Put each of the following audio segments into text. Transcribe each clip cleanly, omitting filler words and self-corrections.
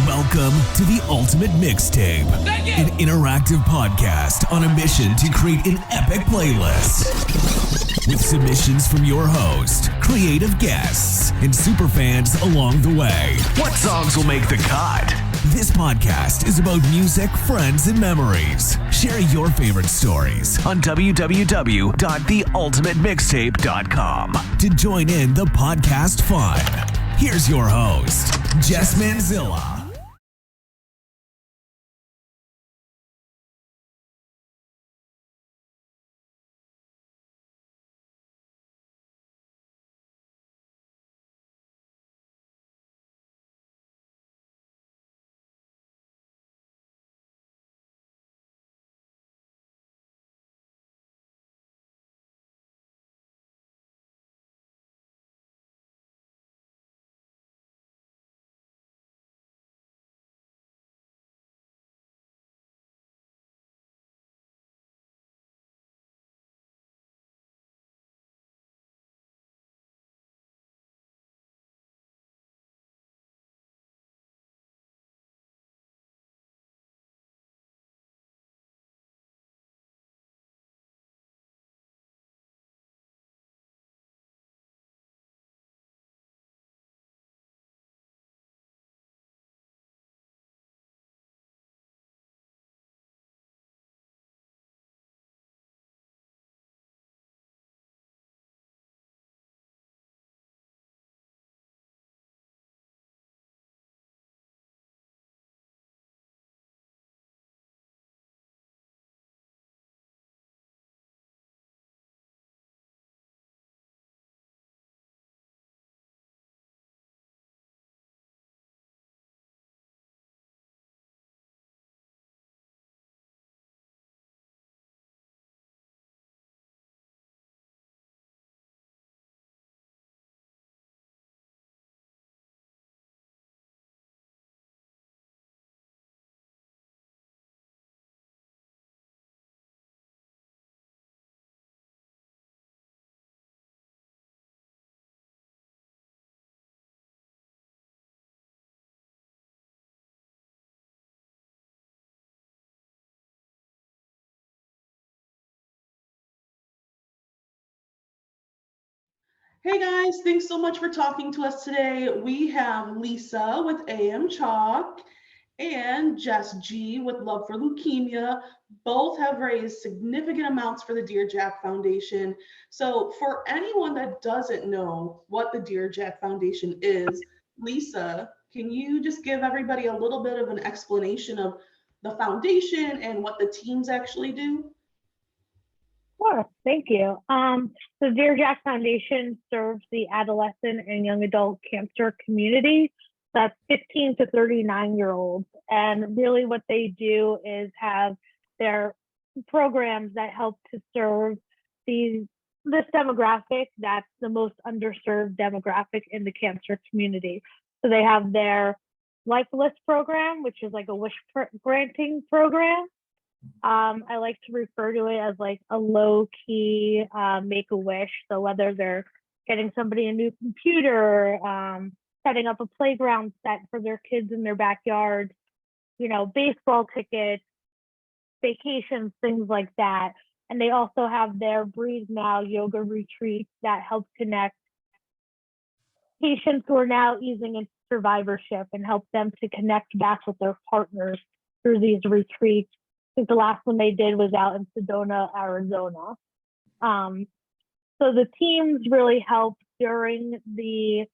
Welcome to the Ultimate Mixtape, an interactive podcast on a mission to create an epic playlist. With submissions from your host, creative guests, and superfans along the way. What songs will make the cut? This podcast is about music, friends, and memories. Share your favorite stories on www.theultimatemixtape.com to join in the podcast fun. Here's your host, Jess Manzilla. Hey guys, thanks so much for talking to us today. We have Lisa with AM Chalk and Jess G with Love for Leukemia. Both have raised significant amounts for the Dear Jack Foundation. So, for anyone that doesn't know what the Dear Jack Foundation is, Lisa, can you just give everybody a little bit of an explanation of the foundation and what the teams actually do? Sure, thank you. The Dear Jack Foundation serves the adolescent and young adult cancer community. That's 15 to 39-year-olds. And really what they do is have their programs that help to serve this demographic that's the most underserved demographic in the cancer community. So they have their Life List program, which is like a wish granting program. I like to refer to it as like a low-key make-a-wish. So whether they're getting somebody a new computer, setting up a playground set for their kids in their backyard, baseball tickets, vacations, things like that. And they also have their Breathe Now yoga retreats that help connect patients who are now easing into survivorship and help them to connect back with their partners through these retreats. I think the last one they did was out in Sedona, Arizona. So the teams really help during the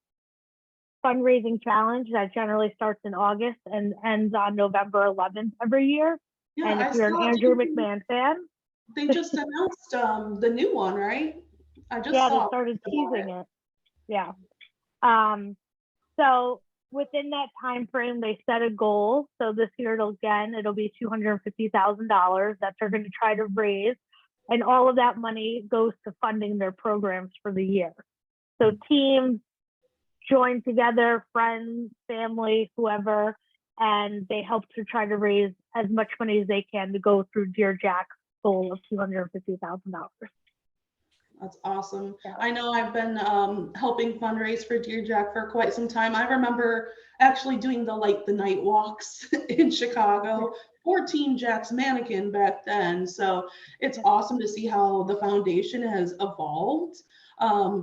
fundraising challenge that generally starts in August and ends on November 11th every year. Yeah, and if you're an Andrew McMahon fan, they just announced the new one, right? I just saw. They started teasing it. Yeah. So within that time frame, they set a goal. So this year it'll be $250,000 that they're going to try to raise, and all of that money goes to funding their programs for the year. So teams join together, friends, family, whoever, and they help to try to raise as much money as they can to go through Dear Jack's goal of $250,000. That's awesome. Yeah. I know I've been helping fundraise for Dear Jack for quite some time. I remember actually doing the night walks in Chicago for Team Jack's mannequin back then. So it's awesome to see how the foundation has evolved.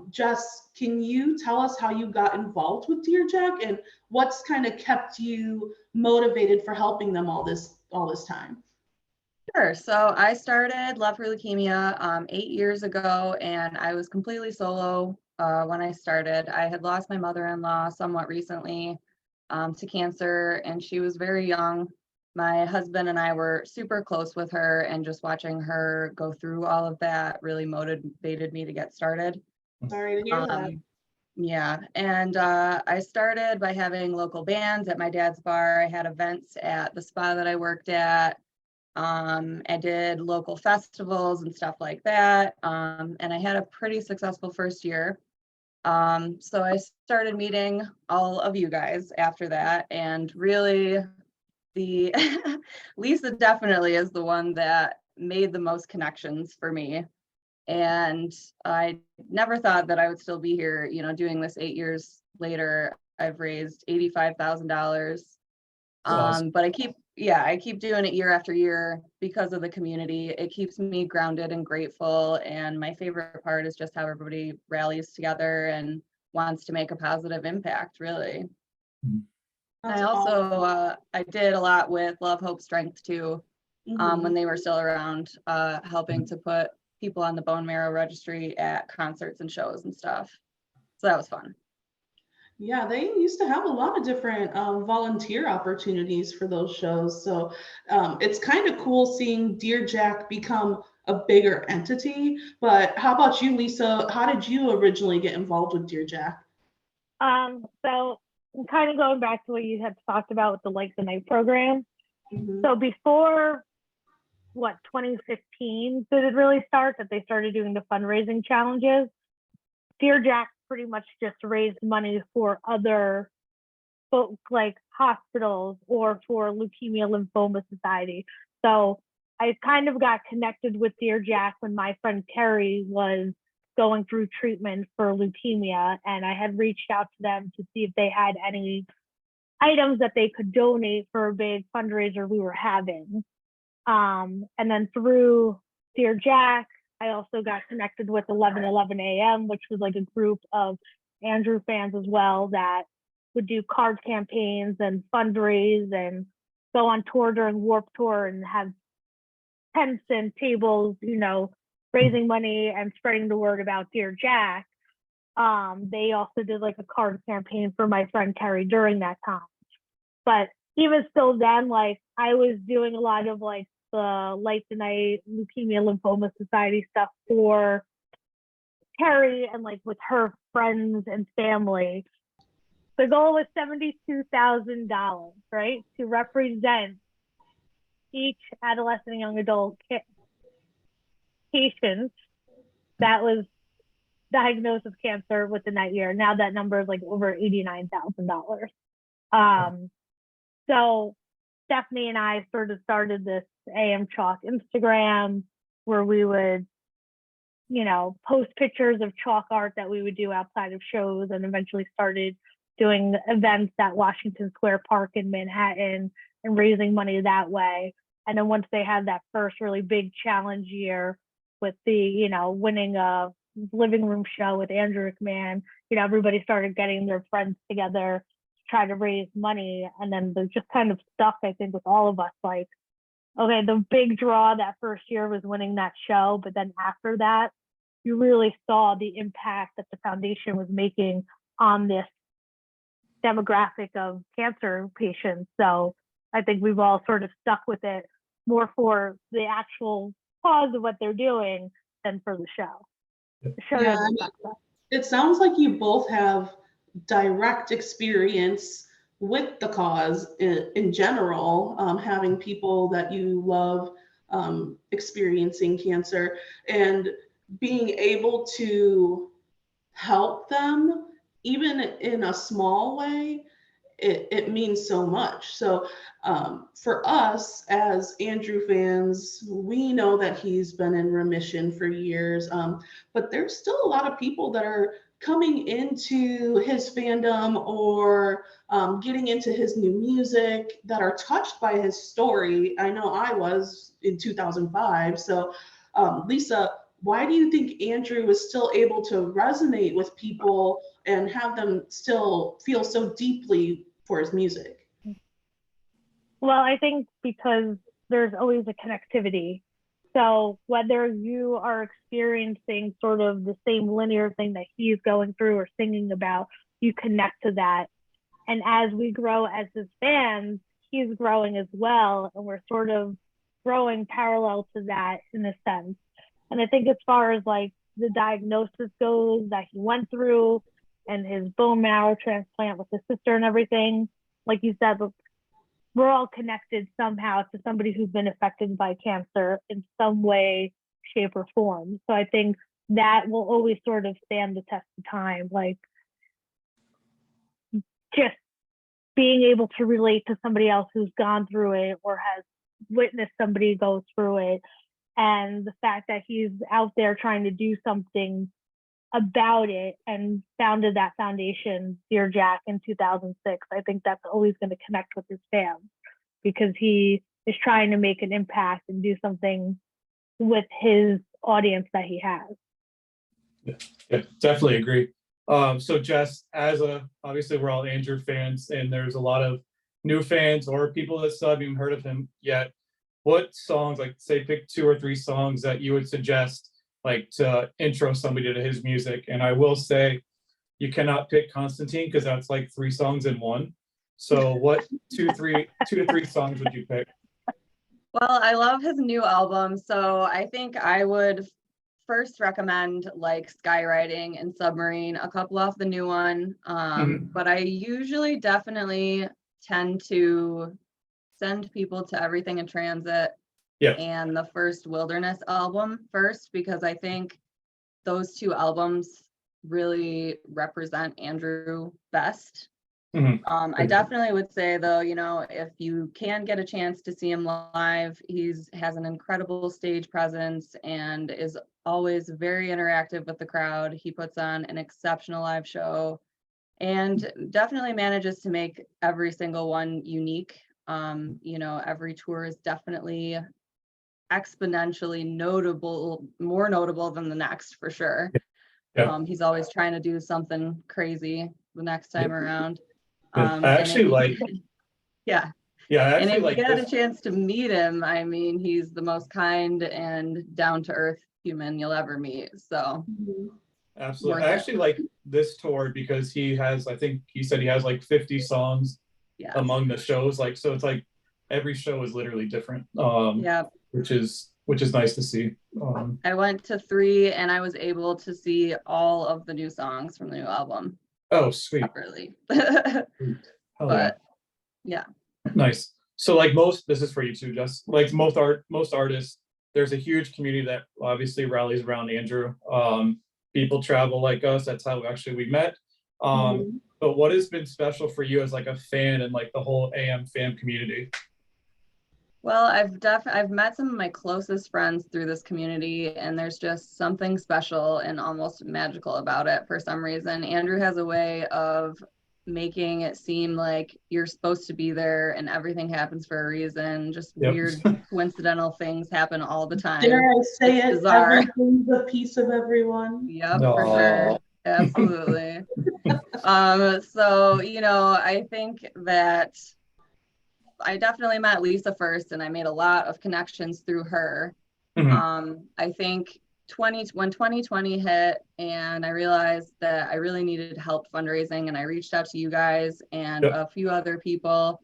Jess, can you tell us how you got involved with Dear Jack and what's kind of kept you motivated for helping them all this time? Sure. So I started Love for Leukemia 8 years ago, and I was completely solo when I started. I had lost my mother-in-law somewhat recently to cancer, and she was very young. My husband and I were super close with her, and just watching her go through all of that really motivated me to get started. Sorry to hear that. Yeah, and I started by having local bands at my dad's bar. I had events at the spa that I worked at. I did local festivals and stuff like that. And I had a pretty successful first year. So I started meeting all of you guys after that. And really, the Lisa definitely is the one that made the most connections for me. And I never thought that I would still be here, doing this 8 years later. I've raised $85,000. Awesome. But I keep doing it year after year because of the community. It keeps me grounded and grateful. And my favorite part is just how everybody rallies together and wants to make a positive impact, really. That's I also, awesome. I did a lot with Love, Hope, Strength too, Mhm. when they were still around, helping to put people on the bone marrow registry at concerts and shows and stuff. So that was fun. Yeah, they used to have a lot of different volunteer opportunities for those shows. So it's kind of cool seeing Dear Jack become a bigger entity. But how about you, Lisa? How did you originally get involved with Dear Jack? So kind of going back to what you had talked about with the Like the Night program. Mhm. So before 2015 did it really start that they started doing the fundraising challenges? Dear Jack pretty much just raised money for other folk like hospitals or for Leukemia Lymphoma Society. So I kind of got connected with Dear Jack when my friend Carrie was going through treatment for leukemia, and I had reached out to them to see if they had any items that they could donate for a big fundraiser we were having. And then through Dear Jack, I also got connected with 11:11 a.m., which was like a group of Andrew fans as well that would do card campaigns and fundraise and go on tour during Warp Tour and have tents and tables, raising money and spreading the word about Dear Jack. They also did like a card campaign for my friend Carrie during that time. But even still then, like I was doing a lot of like the Light the Night Leukemia Lymphoma Society stuff for Carrie and like with her friends and family. The goal was $72,000, right? To represent each adolescent and young adult patient that was diagnosed with cancer within that year. Now that number is like over $89,000. So Stephanie and I sort of started this AM Chalk Instagram where we would, post pictures of chalk art that we would do outside of shows, and eventually started doing events at Washington Square Park in Manhattan and raising money that way. And then once they had that first really big challenge year with the, winning a living room show with Andrew McMahon, everybody started getting their friends together to try to raise money. And then they just kind of stuck, I think, with all of us, like, okay, the big draw that first year was winning that show. But then after that, you really saw the impact that the foundation was making on this demographic of cancer patients. So I think we've all sort of stuck with it more for the actual cause of what they're doing than for the show. The show Yeah, doesn't suck that. it sounds like you both have direct experience with the cause in general, having people that you love experiencing cancer and being able to help them, even in a small way. it means so much. So for us as Andrew fans, we know that he's been in remission for years, but there's still a lot of people that are coming into his fandom or getting into his new music that are touched by his story. I know I was in 2005. So Lisa, why do you think Andrew is still able to resonate with people and have them still feel so deeply for his music? Well, I think because there's always a connectivity. So whether you are experiencing sort of the same linear thing that he's going through or singing about, you connect to that. And as we grow as his fans, he's growing as well. And we're sort of growing parallel to that in a sense. And I think as far as like the diagnosis goes that he went through and his bone marrow transplant with his sister and everything, like you said, we're all connected somehow to somebody who's been affected by cancer in some way, shape, or form. So I think that will always sort of stand the test of time. Like just being able to relate to somebody else who's gone through it or has witnessed somebody go through it. And the fact that he's out there trying to do something about it and founded that foundation, Dear Jack, in 2006. I think that's always going to connect with his fans because he is trying to make an impact and do something with his audience that he has. Yeah, definitely agree. So Jess, obviously we're all Andrew fans and there's a lot of new fans or people that still haven't even heard of him yet. What songs, like say pick 2 or 3 songs that you would suggest like to intro somebody to his music? And I will say you cannot pick Constantine because that's like 3 songs in one. So what 2 to 3 songs would you pick? Well, I love his new album, so I think I would first recommend like Skywriting and Submarine, a couple off the new one. But I usually definitely tend to send people to Everything in Transit and the first Wilderness album first, because I think those 2 albums really represent Andrew best. I definitely would say though, you know, if you can get a chance to see him live, has an incredible stage presence and is always very interactive with the crowd. He puts on an exceptional live show and definitely manages to make every single one unique. You know, every tour is definitely exponentially more notable than the next for sure. He's always trying to do something crazy the next time around. I actually like and if you get a chance to meet him, I mean, he's the most kind and down-to-earth human you'll ever meet. So absolutely, I actually like this tour because he has, I think he said he has like 50 songs among the shows, like, so it's like every show is literally different, which is nice to see. I went to 3 and I was able to see all of the new songs from the new album. Oh, sweet. Really. But yeah, nice. So like this is for you too, just like most artists, there's a huge community that obviously rallies around Andrew. People travel like us, that's how we met. But what has been special for you as like a fan and like the whole AM fan community? Well, I've met some of my closest friends through this community, and there's just something special and almost magical about it for some reason. Andrew has a way of making it seem like you're supposed to be there and everything happens for a reason. Just weird coincidental things happen all the time. Dare I say it's it? Bizarre. Everything's a piece of everyone. Yep, for sure. Absolutely. So, you know, I think that I definitely met Lisa first and I made a lot of connections through her. I think when 2020 hit and I realized that I really needed help fundraising, and I reached out to you guys and a few other people.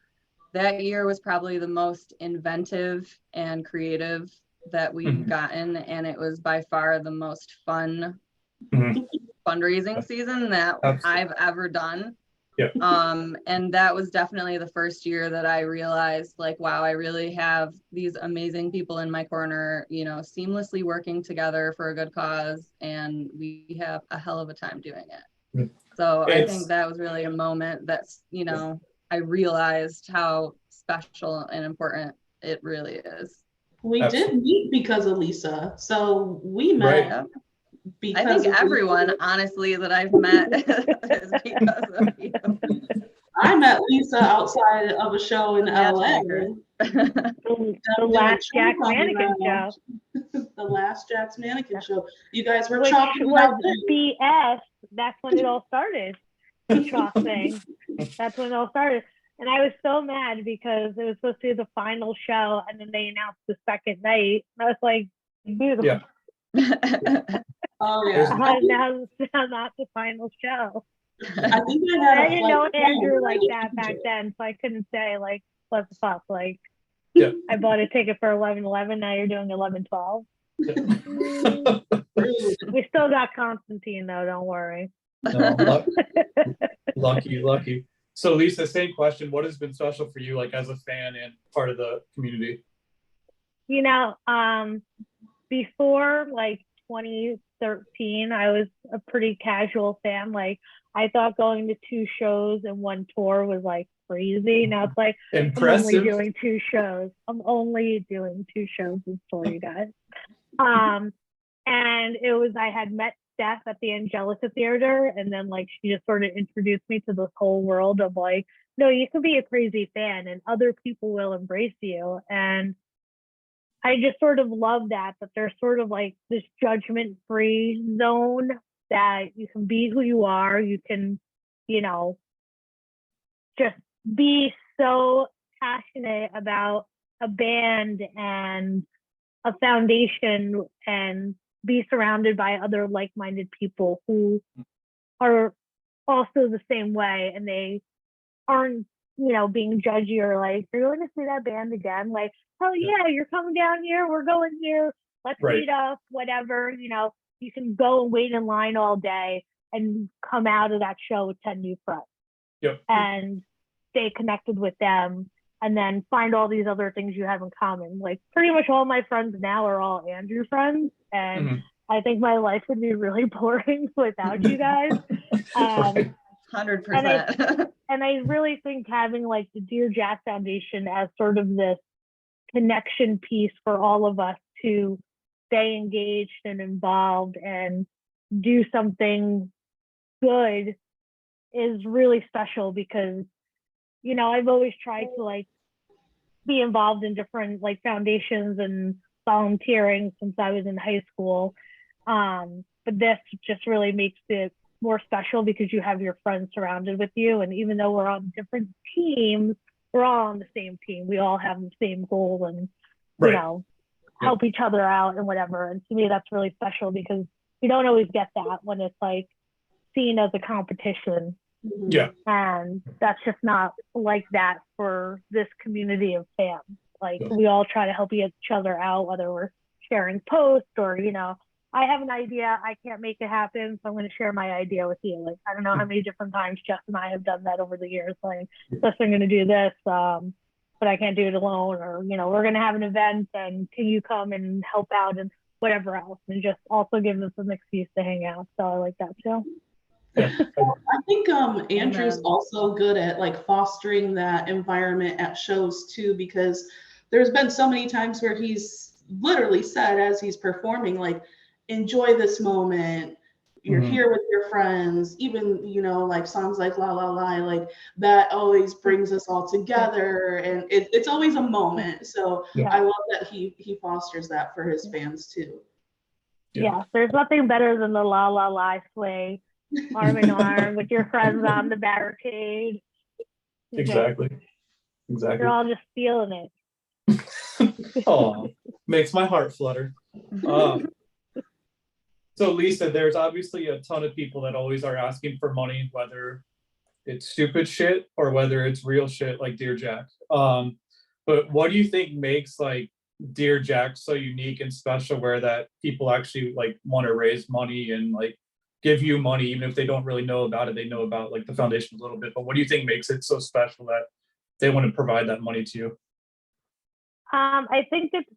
That year was probably the most inventive and creative that we've gotten, and it was by far the most fun fundraising season that I've ever done. And that was definitely the first year that I realized, like, wow, I really have these amazing people in my corner, you know, seamlessly working together for a good cause, and we have a hell of a time doing it. So I think that was really a moment that's, you know, I realized how special and important it really is. We Absolutely. did meet because of Lisa. So we met Right. Yeah. because I think of everyone, Lisa. honestly, that I've met is because of you. I met Lisa outside of a show in LA. Matchmaker. The last Jack's Mannequin show. The last Jack's Mannequin show. You guys were Which chopping it was out then. BS. That's when it all started. The chalk thing. That's when it all started. And I was so mad because it was supposed to be the final show, and then they announced the second night. And I was like, dude, Yeah. Oh yeah. now not the final show. I think I had I a didn't know flight Andrew home. like that back then, so I couldn't say like, what the fuck, like. Yeah. I bought a ticket for 11:11. Now you're doing 11:12. We still got Constantine though. Don't worry. No, lucky. So Lisa, same question. What has been special for you, like as a fan and part of the community? You know, before like 2013, I was a pretty casual fan. Like I thought going to 2 shows and 1 tour was like crazy. Now it's like Impressive. I'm only doing 2 shows. I'm only doing 2 shows this tour, you guys. And it was, I had met Steph at the Angelica Theater, and then like she just sort of introduced me to this whole world of like, no, you can be a crazy fan and other people will embrace you. And I just sort of love that there's sort of like this judgment-free zone that you can be who you are. You can, you know, just be so passionate about a band and a foundation and be surrounded by other like-minded people who are also the same way, and they aren't, you know, being judgy or like, you're going to see that band again? Like, oh yeah, you're coming down here, we're going here, let's meet up, whatever. You know, you can go and wait in line all day and come out of that show with 10 new friends. Yep. And stay connected with them, and then find all these other things you have in common. Like pretty much all my friends now are all Andrew friends, and I think my life would be really boring without you guys. 100%. And I really think having like the Dear Jack Foundation as sort of this connection piece for all of us to stay engaged and involved and do something good is really special, because, you know, I've always tried to like be involved in different like foundations and volunteering since I was in high school. But this just really makes it more special because you have your friends surrounded with you. And even though we're on different teams, we're all on the same team. We all have the same goal and, you know, help each other out and whatever. And to me, that's really special because you don't always get that when it's like seen as a competition. Yeah. And that's just not like that for this community of fans. Like we all try to help each other out, whether we're sharing posts or, you know, I have an idea, I can't make it happen, so I'm going to share my idea with you. Like, I don't know how many different times Jess and I have done that over the years. Like, Jess, I'm going to do this, but I can't do it alone. Or, you know, we're going to have an event and can you come and help out and whatever else. And just also give us an excuse to hang out. So I like that too. Yeah. I think Andrew's also good at like fostering that environment at shows too, because there's been so many times where he's literally said as he's performing, like, enjoy this moment. You're here with your friends, even, you know, like songs like La La La, like that always brings us all together, and it's always a moment. So I love that he fosters that for his fans too. Yeah, there's nothing better than the La La La sway, arm in arm with your friends on the barricade. Exactly. You're all just feeling it. Oh, makes my heart flutter. So Lisa, there's obviously a ton of people that always are asking for money, whether it's stupid shit or whether it's real shit like Dear Jack. But what do you think makes like Dear Jack so unique and special, where that people actually like want to raise money and like give you money, even if they don't really know about it? They know about like the foundation a little bit, but what do you think makes it so special that they want to provide that money to you? I think it's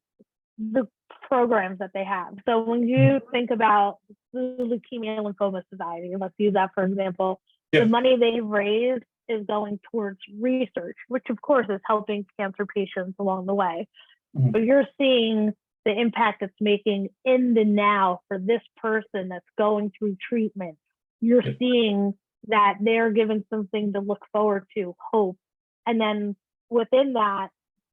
the programs that they have. So when you think about the Leukemia and Lymphoma Society, let's use that for example, the money they've raised is going towards research, which of course is helping cancer patients along the way. Mhm. But you're seeing the impact it's making in the now for this person that's going through treatment. You're Yeah. seeing that they're given something to look forward to, hope. And then within that,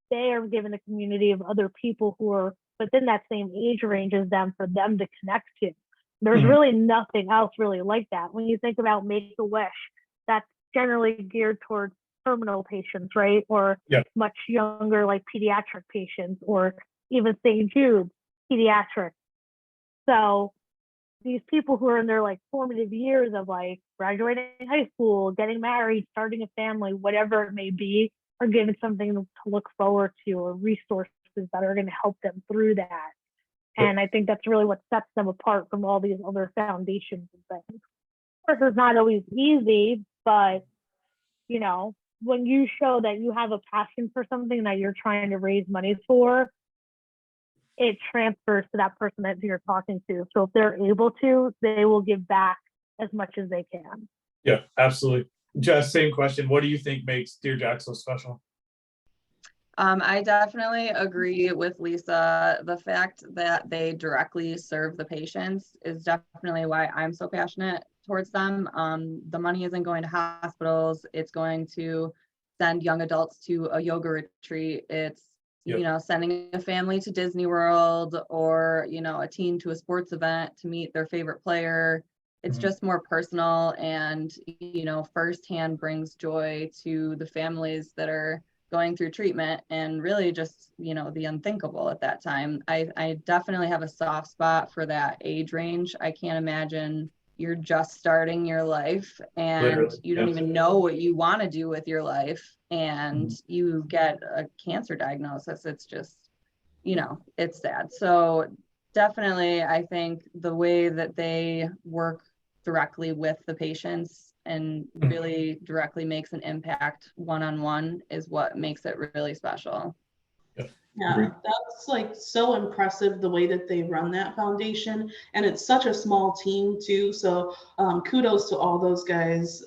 they are given a community of other people who are within that same age range as them for them to connect to. There's Mhm. really nothing else really like that. When you think about Make-A-Wish, that's generally geared towards terminal patients, right? Or Yeah. much younger, like pediatric patients, or even St. Jude, pediatric. So these people who are in their like formative years of like graduating high school, getting married, starting a family, whatever it may be, are given something to look forward to or resources that are going to help them through that. And I think that's really what sets them apart from all these other foundations and things. Of course, it's not always easy, but you know, when you show that you have a passion for something that you're trying to raise money for, it transfers to that person that you're talking to. So if they're able to, they will give back as much as they can. Yeah, absolutely. Jess, same question. What do you think makes Dear Jack so special? I definitely agree with Lisa. The fact that they directly serve the patients is definitely why I'm so passionate towards them. The money isn't going to hospitals. It's going to send young adults to a yoga retreat. It's, Yep. you know, sending a family to Disney World, or, you know, a teen to a sports event to meet their favorite player. It's Mhm. just more personal and, you know, firsthand brings joy to the families that are going through treatment and really just, you know, the unthinkable at that time. I definitely have a soft spot for that age range. I can't imagine you're just starting your life and Literally, you don't yeah. even know what you want to do with your life, and Mhm. you get a cancer diagnosis. It's just, you know, it's sad. So definitely, I think the way that they work directly with the patients and really directly makes an impact one-on-one is what makes it really special. Yeah, Agree. that's like so impressive the way that they run that foundation. And it's such a small team too. So kudos to all those guys.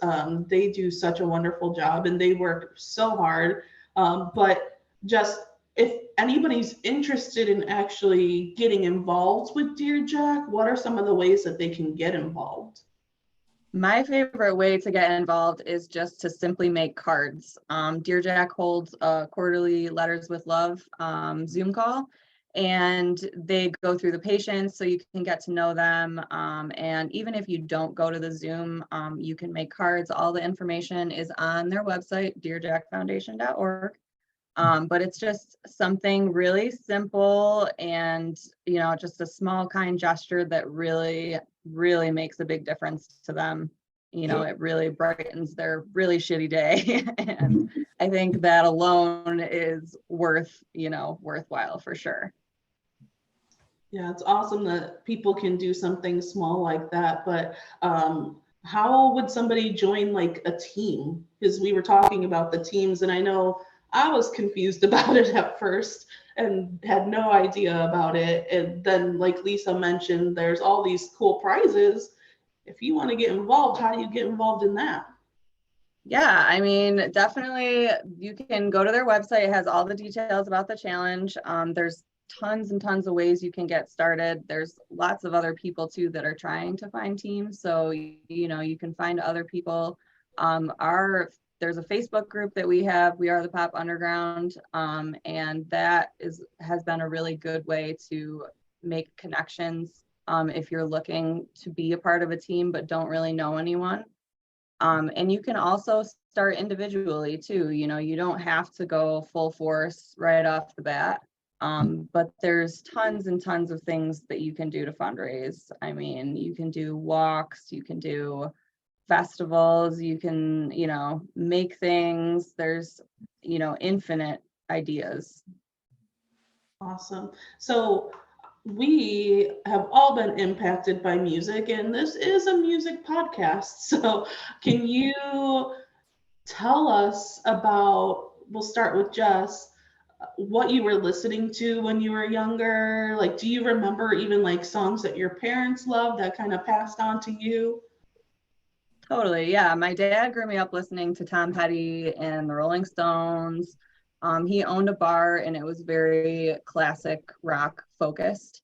They do such a wonderful job and they work so hard. But just if anybody's interested in actually getting involved with Dear Jack, what are some of the ways that they can get involved? My favorite way to get involved is just to simply make cards. Dear Jack holds a quarterly Letters with Love Zoom call, and they go through the patients so you can get to know them. And even if you don't go to the Zoom, you can make cards. All the information is on their website, dearjackfoundation.org. But it's just something really simple and, you know, just a small kind gesture that really, really makes a big difference to them. You know, it really brightens their really shitty day. And I think that alone is worth, you know, worthwhile for sure. Yeah, it's awesome that people can do something small like that. But how would somebody join like a team? Because we were talking about the teams, and I know I was confused about it at first and had no idea about it. And then, like Lisa mentioned, there's all these cool prizes. If you want to get involved, how do you get involved in that? Yeah, I mean, definitely you can go to their website. It has all the details about the challenge. There's tons and tons of ways you can get started. There's lots of other people too that are trying to find teams. So, you know, you can find other people. There's a Facebook group that we have, We Are the Pop Underground. And that has been a really good way to make connections if you're looking to be a part of a team but don't really know anyone. And you can also start individually too. You know, you don't have to go full force right off the bat. But there's tons and tons of things that you can do to fundraise. I mean, you can do walks, you can do festivals, you can, you know, make things. There's, you know, infinite ideas. Awesome. So we have all been impacted by music, and this is a music podcast. So can you tell us about, we'll start with Jess, what you were listening to when you were younger? Like, do you remember even like songs that your parents loved that kind of passed on to you? Totally. Yeah. My dad grew me up listening to Tom Petty and the Rolling Stones. He owned a bar and it was very classic rock focused.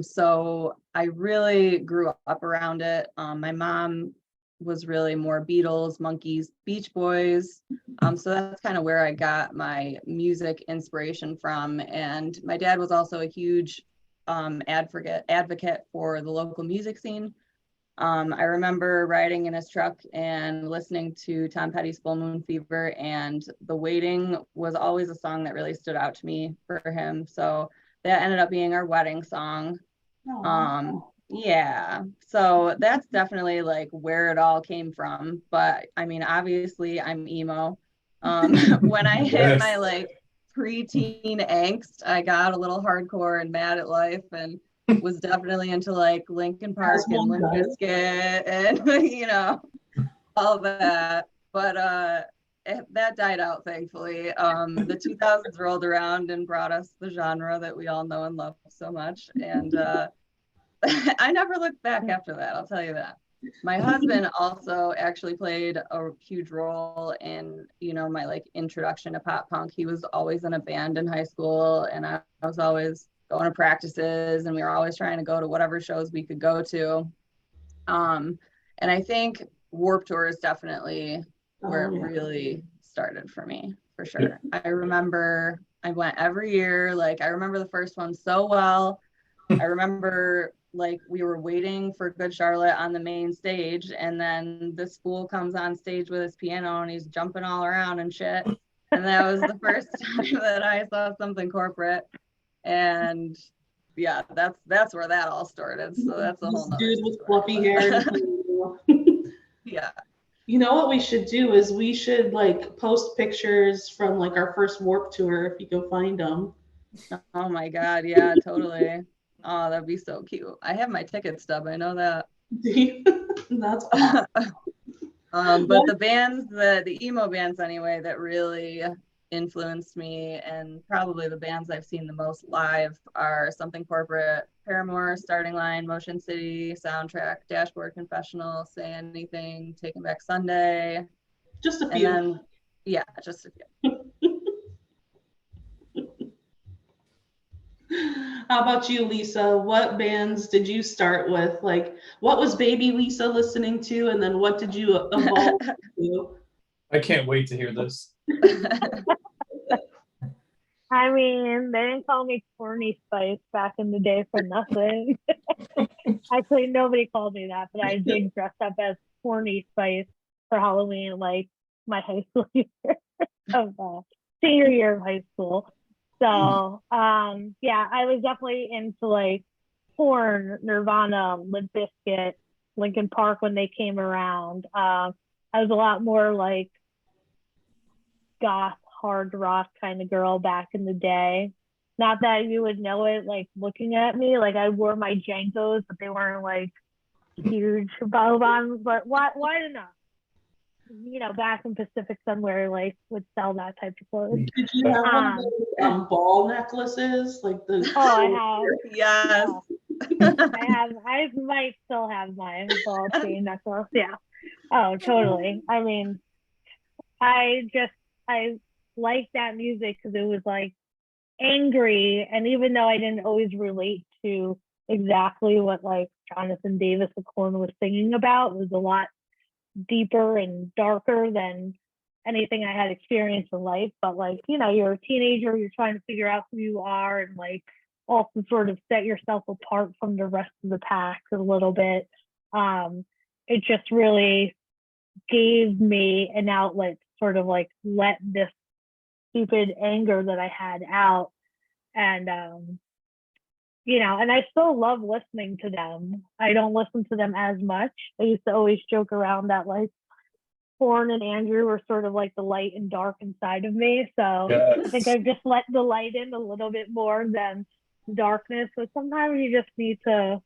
So I really grew up around it. My mom was really more Beatles, Monkees, Beach Boys. So that's kind of where I got my music inspiration from. And my dad was also a huge advocate for the local music scene. I remember riding in his truck and listening to Tom Petty's Full Moon Fever, and The Waiting was always a song that really stood out to me for him. So that ended up being our wedding song. Yeah, so that's definitely like where it all came from. But I mean, obviously I'm emo. When I hit my like preteen angst, I got a little hardcore and mad at life and was definitely into like Linkin Park and Limp Bizkit and you know, all that. But that died out thankfully. The 2000s rolled around and brought us the genre that we all know and love so much. And I never looked back after that, I'll tell you that. My husband also actually played a huge role in, you know, my like introduction to pop punk. He was always in a band in high school, and I was always going to practices, and we were always trying to go to whatever shows we could go to. And I think Warped Tour is definitely where it really started for me, for sure. I remember I went every year. Like I remember the first one so well. I remember like we were waiting for Good Charlotte on the main stage, and then this fool comes on stage with his piano and he's jumping all around and shit. And that was the first time that I saw something corporate. And yeah, that's where that all started. So that's a whole nother dude with story, fluffy hair. Yeah. You know what we should do is we should like post pictures from like our first Warped Tour if you can find them. Oh my God, yeah, totally. Oh, that'd be so cute. I have my ticket stub, I know that. That's awesome. But the bands, the emo bands anyway, that really influenced me, and probably the bands I've seen the most live, are Something Corporate, Paramore, Starting Line, Motion City, Soundtrack, Dashboard Confessional, Say Anything, Taking Back Sunday. Just a few. And then, yeah, just a few. How about you, Lisa? What bands did you start with? Like, what was baby Lisa listening to, and then what did you evolve to? I can't wait to hear this. I mean, they didn't call me Corny Spice back in the day for nothing. Actually, nobody called me that, but I did dress up as Corny Spice for Halloween, like my high school year of senior year of high school. So, yeah, I was definitely into like Korn, Nirvana, Limp Bizkit, Linkin Park when they came around. I was a lot more like goth, hard rock kind of girl back in the day. Not that you would know it, like looking at me, like I wore my Jankos, but they weren't like huge bow bottoms, but wide enough. You know, back in Pacific somewhere, like would sell that type of clothes. Did you have one of those ball necklaces, like the? Oh, I have. Yes. I might still have my ball chain necklace. Yeah. Oh, totally. I mean, I like that music because it was like angry, and even though I didn't always relate to exactly what like Jonathan Davis of Korn was singing about, it was a lot deeper and darker than anything I had experienced in life. But like, you know, you're a teenager, you're trying to figure out who you are and like also sort of set yourself apart from the rest of the pack a little bit. It just really gave me an outlet, sort of like let this stupid anger that I had out. And you know, and I still love listening to them. I don't listen to them as much. I used to always joke around that like Korn and Andrew were sort of like the light and dark inside of me. So Yes. I think I've just let the light in a little bit more than darkness. So sometimes you just need to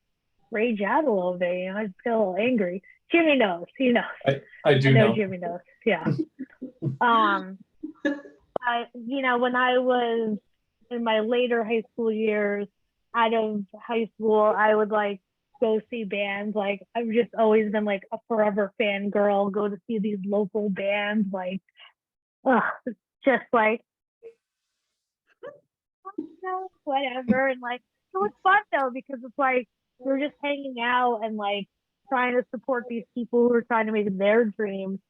rage out a little bit. You know, I just feel a little angry. Jimmy knows. He knows. I do know. Jimmy knows. Yeah. You know, when I was in my later high school years, out of high school, I would like go see bands. Like I've just always been like a forever fangirl, go to see these local bands, like it's just like whatever. And like it was fun though, because it's like we're just hanging out and like trying to support these people who are trying to make their dreams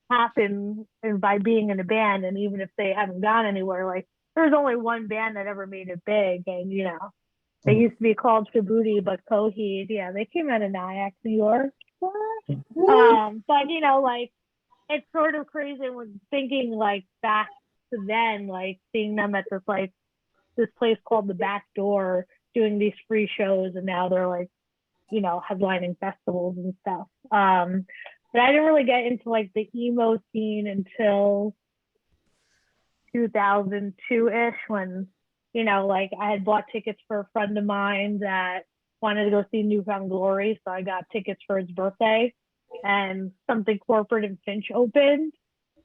happen, and by being in a band. And even if they haven't gone anywhere, like there's only one band that ever made it big, and they used to be called Djibouti, but Coheed, yeah, they came out of Nyack, New York. But like it's sort of crazy when thinking like back to then, like seeing them at this place called the Back Door doing these free shows, and now they're like, headlining festivals and stuff. But I didn't really get into like the emo scene until 2002-ish, when like I had bought tickets for a friend of mine that wanted to go see New Found Glory, so I got tickets for his birthday, and Something Corporate and Finch opened,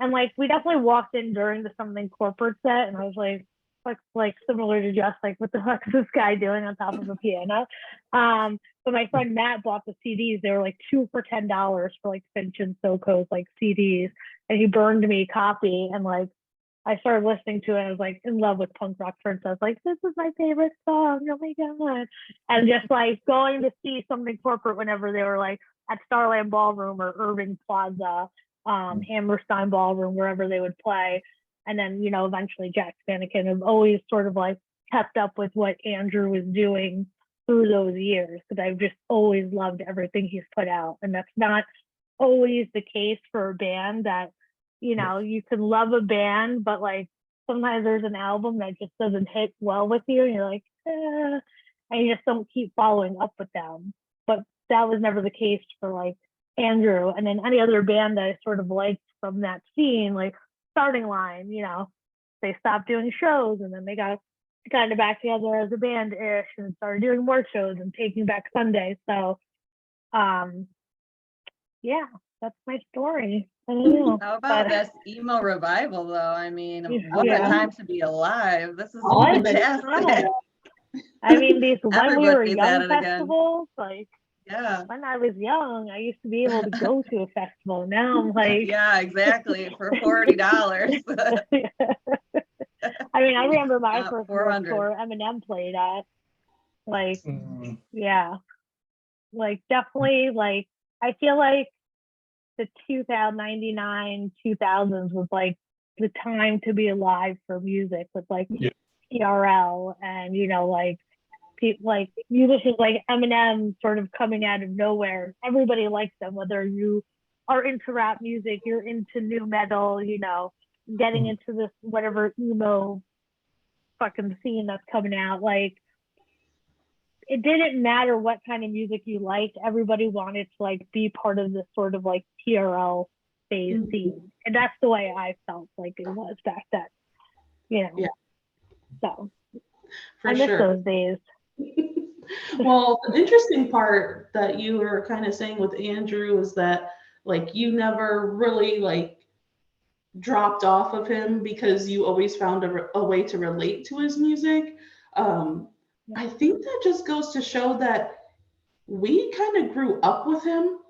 and like we definitely walked in during the Something Corporate set, and I was like similar to Jess, like what the fuck is this guy doing on top of a piano? But my friend Matt bought the CDs. They were like 2 for $10 for like Finch and Soko's like CDs, and he burned me a copy, and like I started listening to it. I was like in love with Punk Rock Princess. Like, this is my favorite song. Oh my God. And just like going to see Something Corporate whenever they were like at Starland Ballroom or Irving Plaza, Hammerstein Ballroom, wherever they would play. And then, eventually Jack Spanican have always sort of like kept up with what Andrew was doing through those years, because I've just always loved everything he's put out. And that's not always the case for a band that, you can love a band, but like sometimes there's an album that just doesn't hit well with you, and you're like, and you just don't keep following up with them. But that was never the case for like Andrew. And then any other band that I sort of liked from that scene, like Starting Line, they stopped doing shows, and then they got kind of back together as a band-ish and started doing more shows and Taking Back Sunday. So yeah, that's my story. I don't know. How about this emo revival, though? I mean, what Yeah. a time to be alive. This is What? fantastic. I mean, these when we were Everybody's at young it again. festivals, like Yeah. when I was young, I used to be able to go to a festival. Now I'm like, Yeah, exactly. For $40. I mean, I remember my first world 400. tour Eminem played at. Like, yeah, like definitely, like I feel like the 2099 2000s was like the time to be alive for music, with like PRL and like like musicians like Eminem sort of coming out of nowhere. Everybody likes them, whether you are into rap music, you're into new metal, getting into this whatever emo fucking scene that's coming out. Like, it didn't matter what kind of music you liked. Everybody wanted to like be part of this sort of like TRL phase scene, and that's the way I felt like it was back then. Yeah. So I miss those days. Well, the interesting part that you were kind of saying with Andrew is that like you never really like dropped off of him because you always found a way to relate to his music. I think that just goes to show that we kind of grew up with him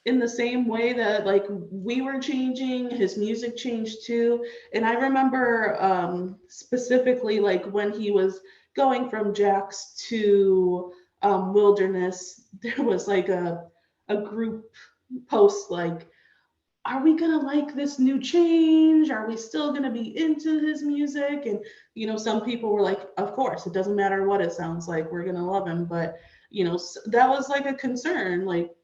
in the same way that like we were changing, his music changed too. And I remember specifically like when he was going from Jax to Wilderness, there was like a group post like, are we gonna like this new change? Are we still gonna be into his music? And some people were like, of course, it doesn't matter what it sounds like, we're gonna love him. But that was like a concern, like,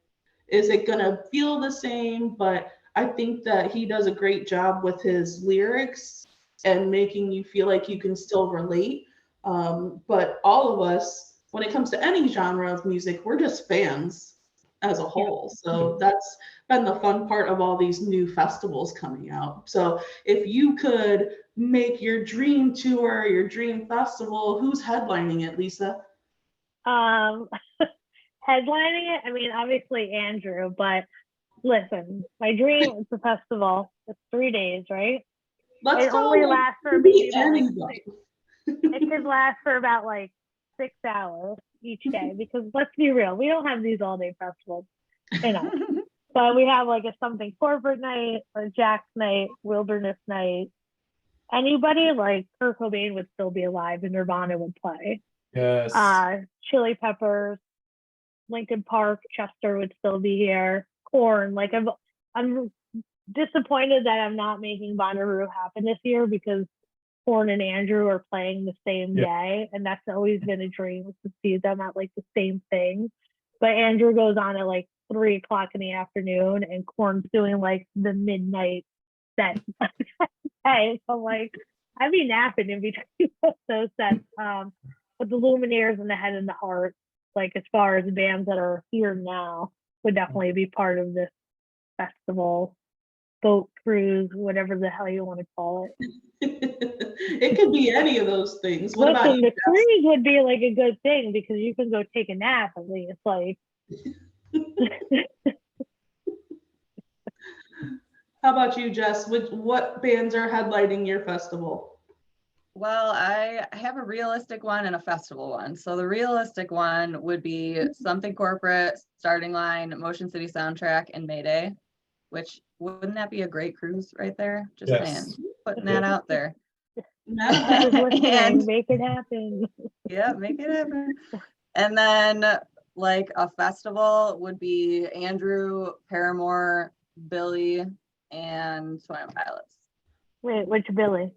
is it gonna feel the same? But I think that he does a great job with his lyrics and making you feel like you can still relate. But all of us, when it comes to any genre of music, we're just fans as a whole. So that's been the fun part of all these new festivals coming out. So if you could make your dream tour, your dream festival, who's headlining it, Lisa? Headlining it, I mean, obviously Andrew, but listen, my dream is a festival. It's 3 days, right? Let's it only lasts for maybe anybody. It could last for about like 6 hours each day because let's be real, we don't have these all-day festivals, you know. But we have like a something corporate night, a Jack's night, wilderness night. Anybody like Kurt Cobain would still be alive and Nirvana would play. Yes. Chili Peppers, Linkin Park, Chester would still be here. Korn, like I'm disappointed that I'm not making Bonnaroo happen this year because Korn and Andrew are playing the same day, and that's always been a dream to see them at like the same thing. But Andrew goes on at like 3 o'clock in the afternoon, and Korn's doing like the midnight set. Hey, so like I'd be napping in between those sets. But the Lumineers and the Head and the Heart, like as far as bands that are here now, would definitely be part of this festival, boat cruise, whatever the hell you want to call it. It could be any of those things. What about you, the Jess? cruise would be like a good thing because you can go take a nap at least. Like, How about you, Jess? What bands are headlining your festival? Well, I have a realistic one and a festival one. So the realistic one would be Something Corporate, Starting Line, Motion City Soundtrack, and Mayday, which wouldn't that be a great cruise right there? Just saying, putting that out there. and make it happen. Yeah, make it happen. And then like a festival would be Andrew, Paramore, Billy, and Swim Pilots. Wait, which Billy?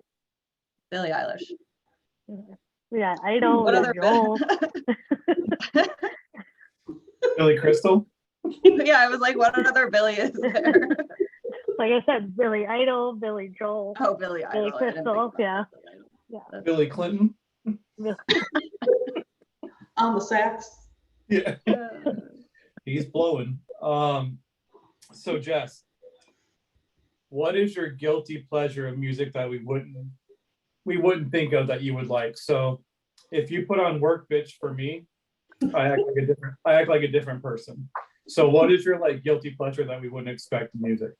Billie Eilish. Yeah, Idol. What other Joel. Billy Crystal? Yeah, I was like, what other Billy is there? Like I said, Billy Idol, Billy Joel. Oh, Billy Idol. Billy Crystal, yeah. Billy Clinton? On the sax. Yeah. He's blowing. So Jess, what is your guilty pleasure of music that we wouldn't think of that you would like? So if you put on Work Bitch for me, I act like a different person. So what is your like guilty pleasure that we wouldn't expect in music?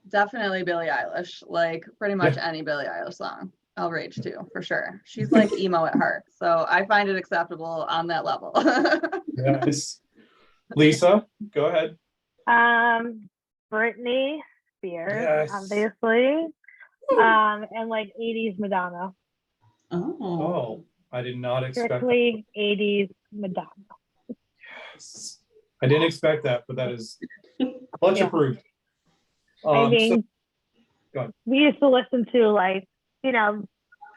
Definitely Billie Eilish. Like pretty much any Billie Eilish song I'll rage to, for sure. She's like emo at heart, so I find it acceptable on that level. Yes. Lisa, go ahead. Britney Spears, Yes. obviously. And like 80s Madonna. Oh. I did not expect Strictly 80s Madonna. Yes. I didn't expect that, but that is much approved. I mean, go ahead. we used to listen to like, you know,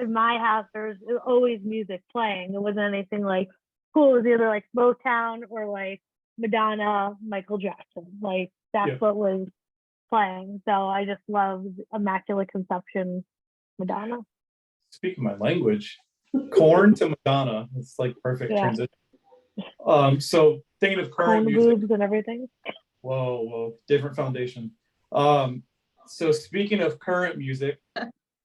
in my house there's always music playing. It wasn't anything like cool. It was either like Motown or like Madonna, Michael Jackson. Like that's what was playing. So I just love Immaculate Conception Madonna. Speaking my language, Korn to Madonna. It's like perfect transition. So thinking of current music boobs and everything. Whoa, different foundation. So speaking of current music,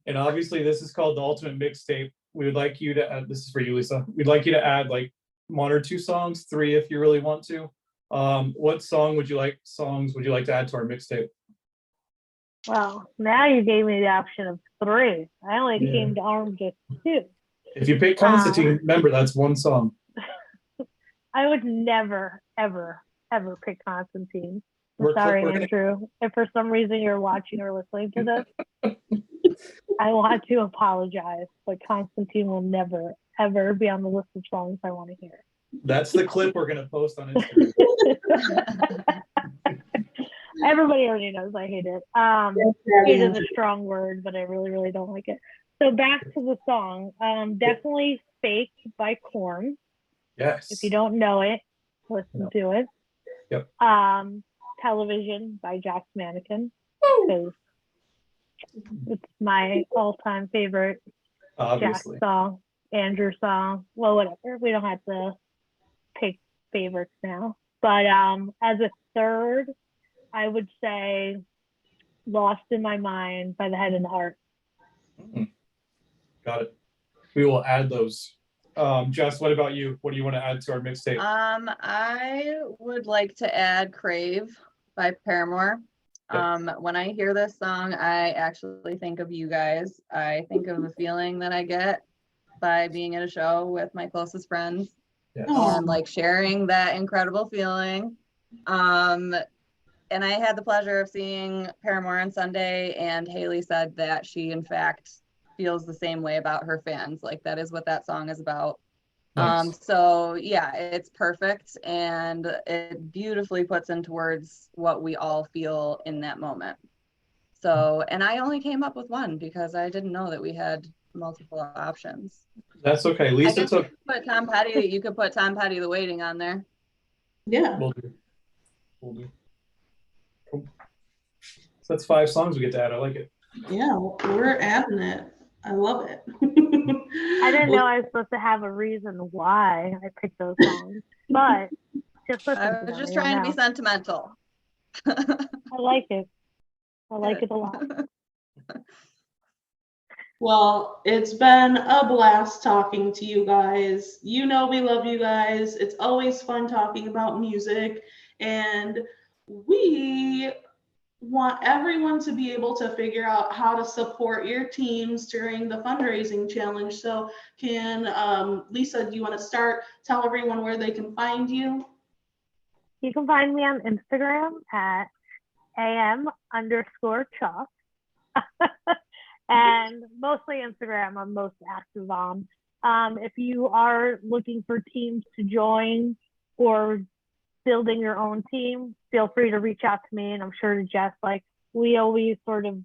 and obviously this is called the Ultimate Mixtape. We would like you to add, this is for you, Lisa. We'd like you to add like 1 or 2 songs, 3 if you really want to. What songs would you like to add to our mixtape? Well, now you gave me the option of 3. I only came to armed with 2. If you pick Constantine, remember that's 1 song. I would never, ever pick Constantine. We're sorry, Andrew. If for some reason you're watching or listening to this, I want to apologize, but Constantine will never, ever be on the list of songs I want to hear. That's the clip we're going to post on Instagram. Everybody already knows I hate it. Hate is a strong word, but I really, really don't like it. So back to the song. Definitely Fake by Korn. Yes. If you don't know it, listen to it. Yep. Television by Jack's Mannequin, because it's my all-time favorite Jack song, Andrew song. Well, whatever. We don't have to pick favorites now. But as a third, I would say Lost in My Mind by the Head and the Heart. Got it. We will add those. Jess, what about you? What do you want to add to our mixtape? I would like to add Crave by Paramore. When I hear this song, I actually think of you guys. I think of the feeling that I get by being at a show with my closest friends Yes. and like sharing that incredible feeling. And I had the pleasure of seeing Paramore on Sunday, and Haley said that she, in fact, feels the same way about her fans. Like, that is what that song is about. Nice. So yeah, it's perfect, and it beautifully puts into words what we all feel in that moment. So, and I only came up with one because I didn't know that we had multiple options. That's okay. I Lisa guess took. you could put Tom Petty, The Waiting on there. Yeah. We'll do. We'll do. Cool. So that's 5 songs we get to add. I like it. Yeah, we're adding it. I love it. I didn't know I was supposed to have a reason why I picked those songs, but just listen I to was them. just You'll trying to be know. sentimental. I like it. I like it a lot. Well, it's been a blast talking to you guys. You know we love you guys. It's always fun talking about music, and we want everyone to be able to figure out how to support your teams during the fundraising challenge. So can Lisa, do you want to start? Tell everyone where they can find you. You can find me on Instagram at am_chalk. And mostly Instagram I'm most active on. If you are looking for teams to join or building your own team, feel free to reach out to me. And I'm sure Jess, like, we always sort of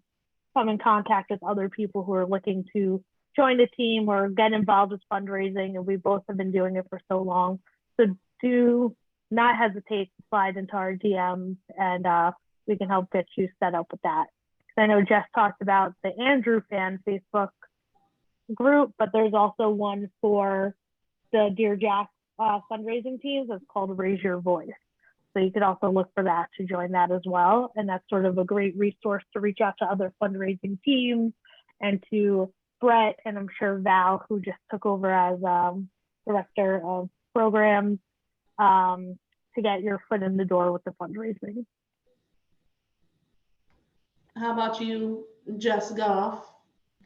come in contact with other people who are looking to join a team or get involved with fundraising. And we both have been doing it for so long. So do not hesitate to slide into our DMs, and we can help get you set up with that. I know Jess talked about the Andrew fan Facebook group, but there's also one for the Dear Jack fundraising teams. It's called Raise Your Voice. So you could also look for that to join that as well. And that's sort of a great resource to reach out to other fundraising teams and to Brett, and I'm sure Val, who just took over as director of programs, to get your foot in the door with the fundraising. How about you, Jess Goff?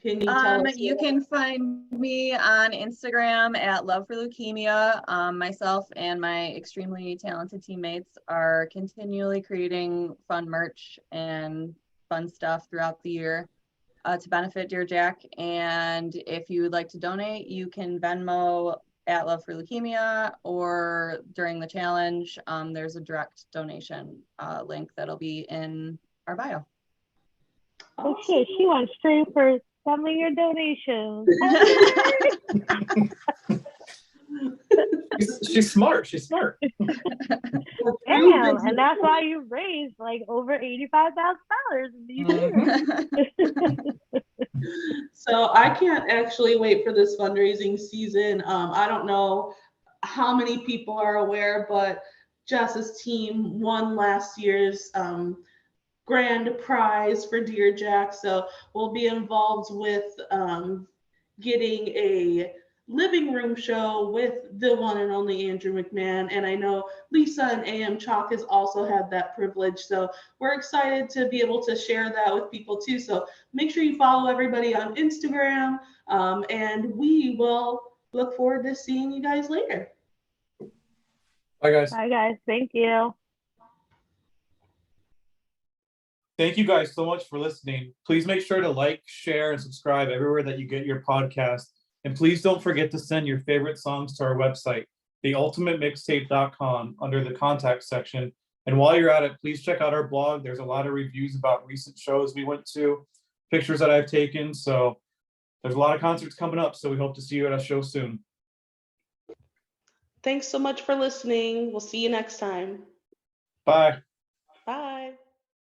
Can you tell us? You can find me on Instagram at Love for Leukemia. Myself and my extremely talented teammates are continually creating fun merch and fun stuff throughout the year to benefit Dear Jack. And if you would like to donate, you can Venmo at Love for Leukemia, or during the challenge, there's a direct donation link that'll be in our bio. Okay, she went straight for some of your donations. She's smart. She's smart. Damn, and that's why you raised like over $85,000 in these years. So I can't actually wait for this fundraising season. I don't know how many people are aware, but Jess's team won last year's grand prize for Dear Jack. So we'll be involved with getting a living room show with the one and only Andrew McMahon. And I know Lisa and AM Chalk has also had that privilege. So we're excited to be able to share that with people too. So make sure you follow everybody on Instagram, and we will look forward to seeing you guys later. Bye, guys. Bye, guys. Thank you. Thank you guys so much for listening. Please make sure to like, share, and subscribe everywhere that you get your podcast. And please don't forget to send your favorite songs to our website, theultimatemixtape.com, under the contact section. And while you're at it, please check out our blog. There's a lot of reviews about recent shows we went to, pictures that I've taken. So there's a lot of concerts coming up. So we hope to see you at a show soon. Thanks so much for listening. We'll see you next time. Bye.